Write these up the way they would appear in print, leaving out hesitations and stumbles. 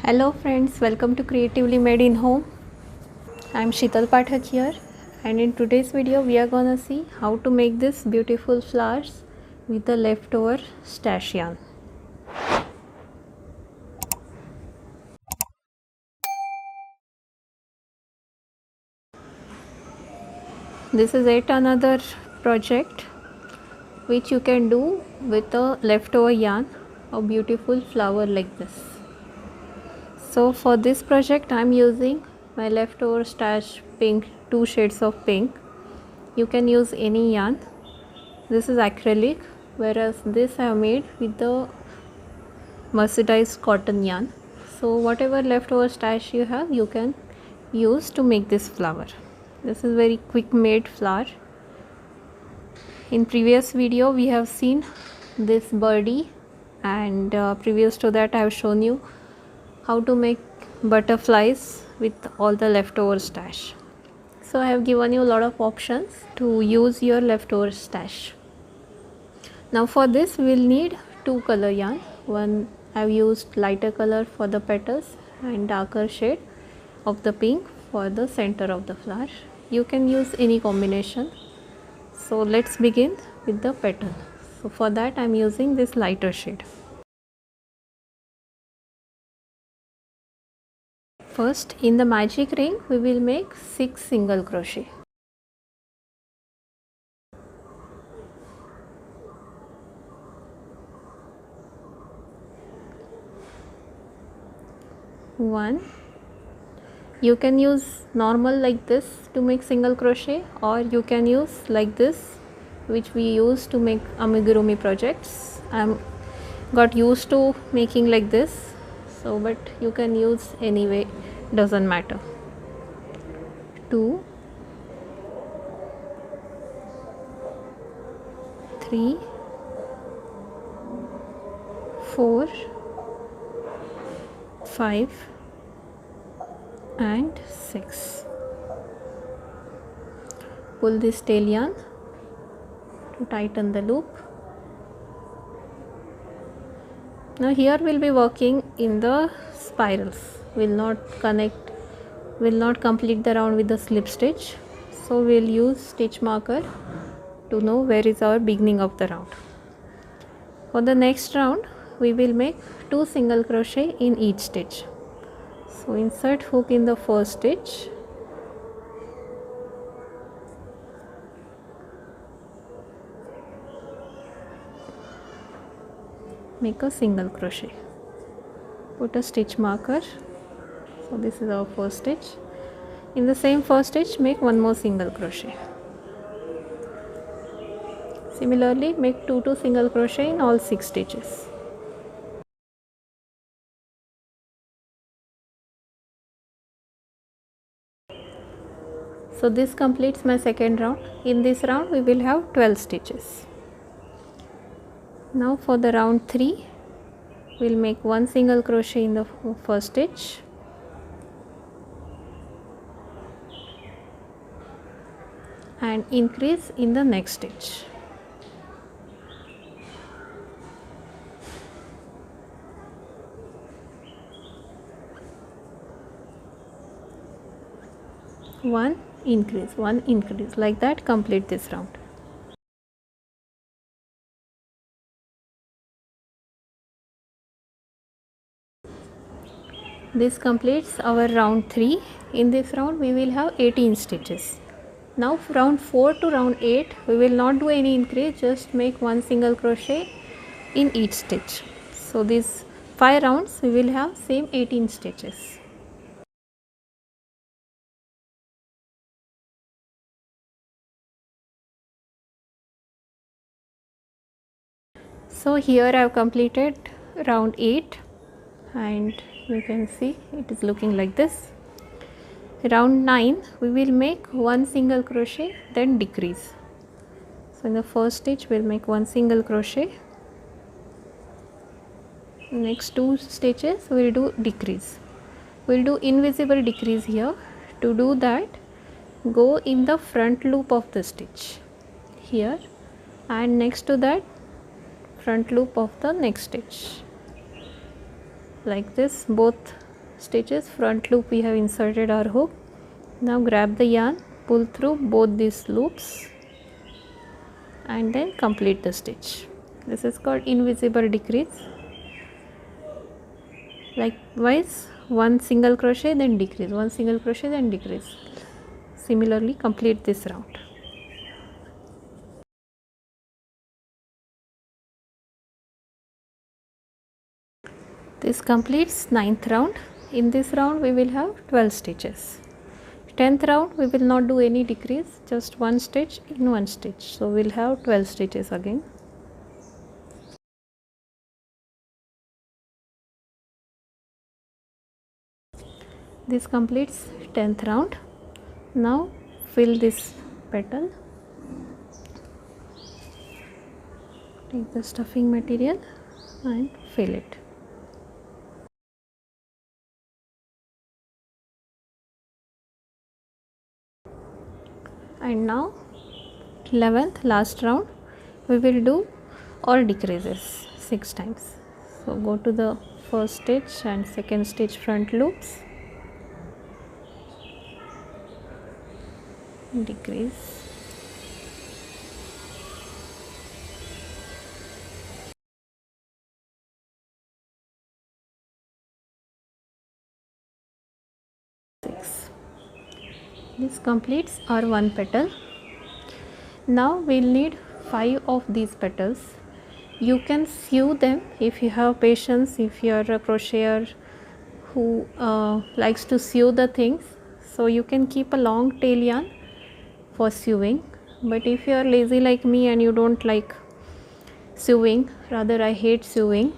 Hello friends, welcome to Creatively Made in Home. I am Sheetal Pathak here, and in today's video we are gonna see how to make this beautiful flowers with the leftover stash yarn. This is yet another project which you can do with a leftover yarn, a beautiful flower like this. So for this project I am using my leftover stash pink, 2 shades of pink. You can use any yarn. This is acrylic, whereas this I have made with the mercerized cotton yarn. So whatever leftover stash you have, you can use to make this flower. This is very quick made flower. In previous video we have seen this birdie, and previous to that I have shown you how to make butterflies with all the leftover stash. So I have given you a lot of options to use your leftover stash. Now for this we will need 2 color yarn. One I have used lighter color for the petals and darker shade of the pink for the center of the flower. You can use any combination. So let's begin with the petal. So for that I am using this lighter shade. First, in the magic ring we will make 6 single crochet. One. You can use normal like this to make single crochet, or you can use like this which we use to make amigurumi projects. I am got used to making like this, so but you can use anyway, doesn't matter. 2, 3, 4, 5 and 6. Pull this tail yarn to tighten the loop. Now here we will be working in the spirals. Will not complete the round with the slip stitch. So we will use stitch marker to know where is our beginning of the round. For the next round we will make 2 single crochet in each stitch. So insert hook in the first stitch, make a single crochet, put a stitch marker. So this is our first stitch. In the same first stitch make one more single crochet. Similarly make 2 single crochet in all 6 stitches. So this completes my second round. In this round we will have 12 stitches. Now for the round 3 we will make 1 single crochet in the first stitch, and increase in the next stitch. One increase, like that complete this round. This completes our round 3. In this round we will have 18 stitches. Now round 4 to round 8 we will not do any increase, just make 1 single crochet in each stitch. So these 5 rounds we will have same 18 stitches. So here I have completed round 8, and you can see it is looking like this. Round 9 we will make 1 single crochet, then decrease. So in the first stitch we will make 1 single crochet. Next 2 stitches we will do decrease. We will do invisible decrease here. To do that, go in the front loop of the stitch here, and next to that front loop of the next stitch, like this. Both stitches front loop we have inserted our hook. Now grab the yarn, pull through both these loops and then complete the stitch. This is called invisible decrease. Likewise, one single crochet then decrease, one single crochet then decrease. Similarly complete this round. This completes 9th round. In this round we will have 12 stitches. 10th round we will not do any decrease, just one stitch in one stitch. So we will have 12 stitches again. This completes 10th round. Now fill this petal. Take the stuffing material and fill it. And now 11th last round we will do all decreases 6 times. So go to the first stitch and second stitch front loops, decrease, this completes our one petal. Now we will need 5 of these petals. You can sew them if you have patience, if you are a crocheter who likes to sew the things. So you can keep a long tail yarn for sewing, but if you are lazy like me and you don't like sewing, rather I hate sewing,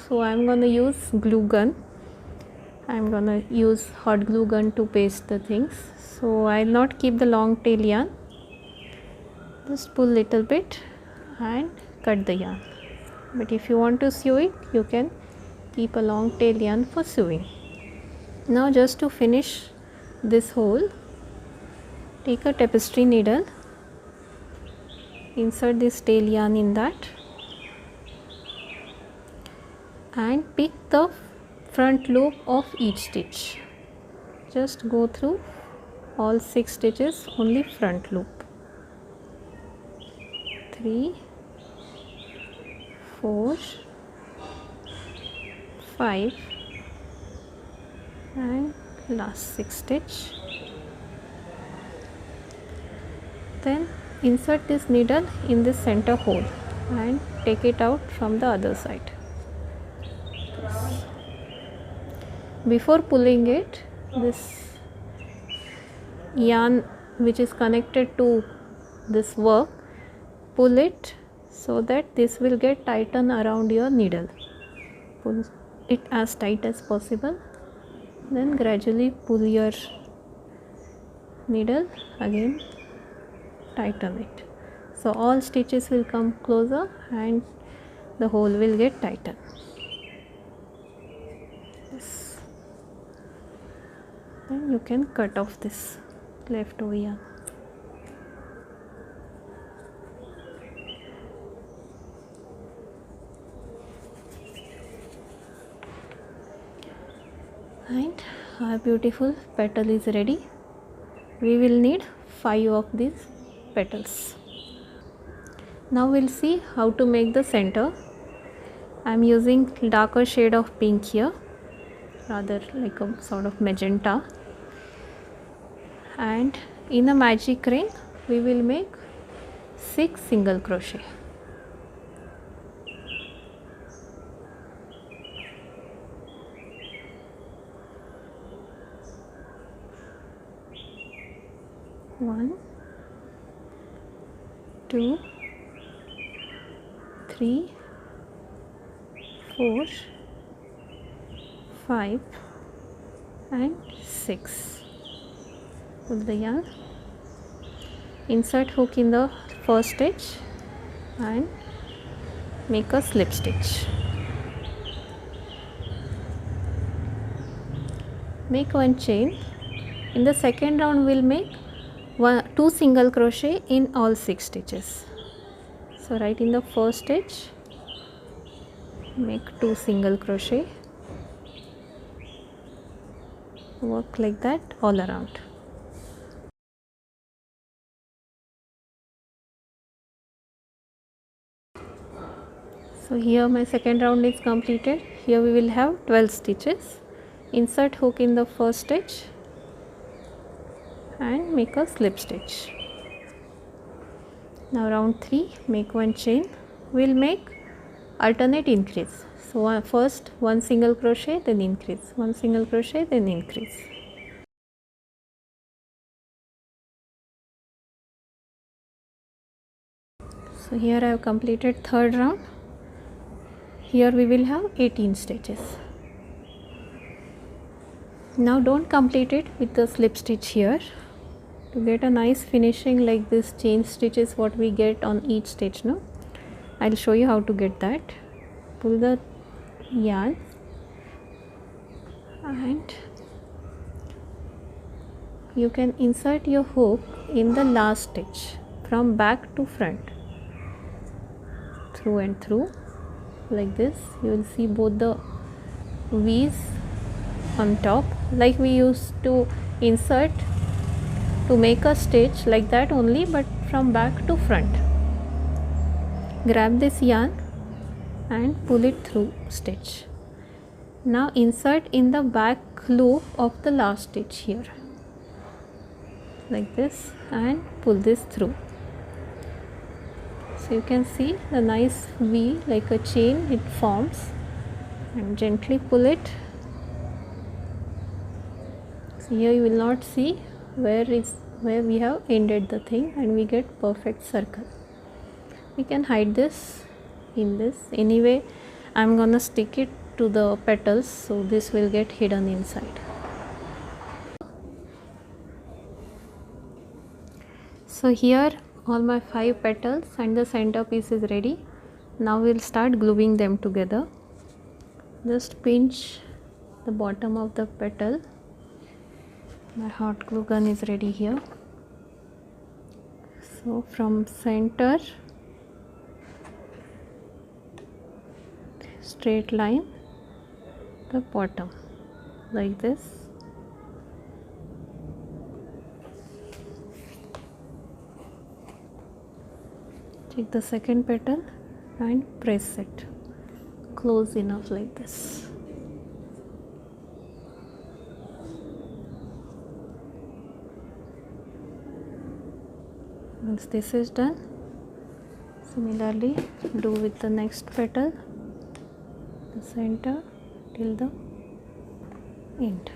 so I am going to use glue gun. I am going to use hot glue gun to paste the things. So I will not keep the long tail yarn, just pull little bit and cut the yarn. But if you want to sew it, you can keep a long tail yarn for sewing. Now just to finish this hole, take a tapestry needle, insert this tail yarn in that and pick the front loop of each stitch. Just go through all 6 stitches, only front loop. 3, 4, 5 and last 6 stitch. Then insert this needle in this center hole and take it out from the other side. Before pulling it, this yarn which is connected to this work, pull it so that this will get tightened around your needle. Pull it as tight as possible, then gradually pull your needle again, tighten it. So all stitches will come closer and the hole will get tightened. Yes. Then you can cut off this leftover yarn. And our beautiful petal is ready. We will need 5 of these petals. Now we'll see how to make the center. I am using darker shade of pink here, rather like a sort of magenta, and in a magic ring we will make 6 single crochet. One, 2, 3, 4, 5 and 6. Pull the yarn, insert hook in the first stitch and make a slip stitch. Make one chain. In the second round we will make 2 single crochet in all 6 stitches. So right in the first stitch make 2 single crochet, work like that all around. So here my second round is completed. Here we will have 12 stitches. Insert hook in the first stitch and make a slip stitch. Now round 3, make one chain. We'll make alternate increase. So first one single crochet, then increase, one single crochet, then increase. So here I have completed third round. Here we will have 18 stitches. Now don't complete it with the slip stitch here. To get a nice finishing like this chain stitches what we get on each stitch, no? I'll show you how to get that. Pull the yarn and you can insert your hook in the last stitch from back to front, through and through like this. You will see both the V's on top, like we used to insert to make a stitch like that only, but from back to front. Grab this yarn and pull it through stitch. Now insert in the back loop of the last stitch here like this and pull this through. So you can see the nice V like a chain it forms, and gently pull it. So here you will not see where we have ended the thing, and we get perfect circle. We can hide this in this. Anyway, I'm gonna stick it to the petals, so this will get hidden inside. So here all my 5 petals and the center piece is ready. Now we'll start gluing them together. Just pinch the bottom of the petal. My hot glue gun is ready here. So from center, straight line the bottom like this. Take the second petal and press it close enough like this. Once this is done, similarly do with the next petal, the center till the end.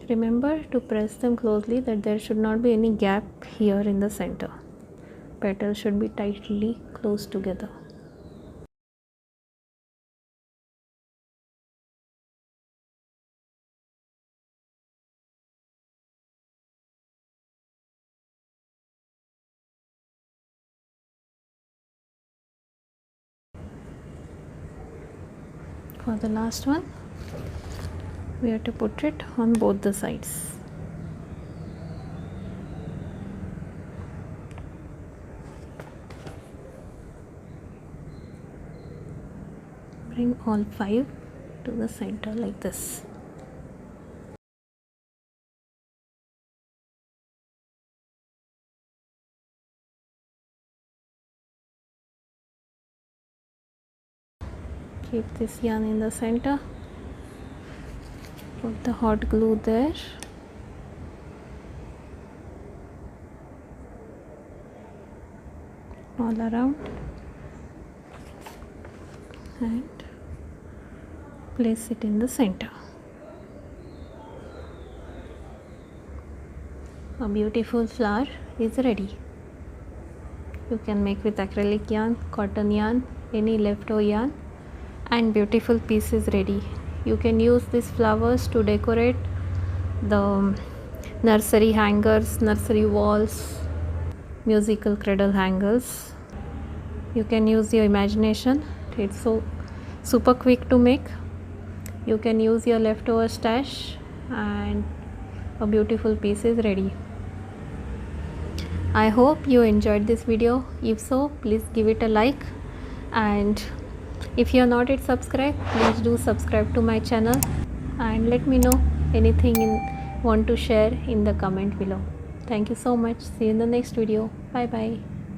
Remember to press them closely, that there should not be any gap here in the center. Petals should be tightly close together. For the last one, we have to put it on both the sides. Bring all 5 to the center like this. Keep this yarn in the center. Put the hot glue there. All around. And place it in the center. A beautiful flower is ready. You can make with acrylic yarn, cotton yarn, any leftover yarn, and beautiful piece is ready. You can use these flowers to decorate the nursery hangers, nursery walls, musical cradle hangers. You can use your imagination. It's so super quick to make. You can use your leftover stash and a beautiful piece is ready. I hope you enjoyed this video. If so, please give it a like and If you are not yet subscribed, please do subscribe to my channel and let me know anything want to share in the comment below. Thank you so much. See you in the next video. Bye bye.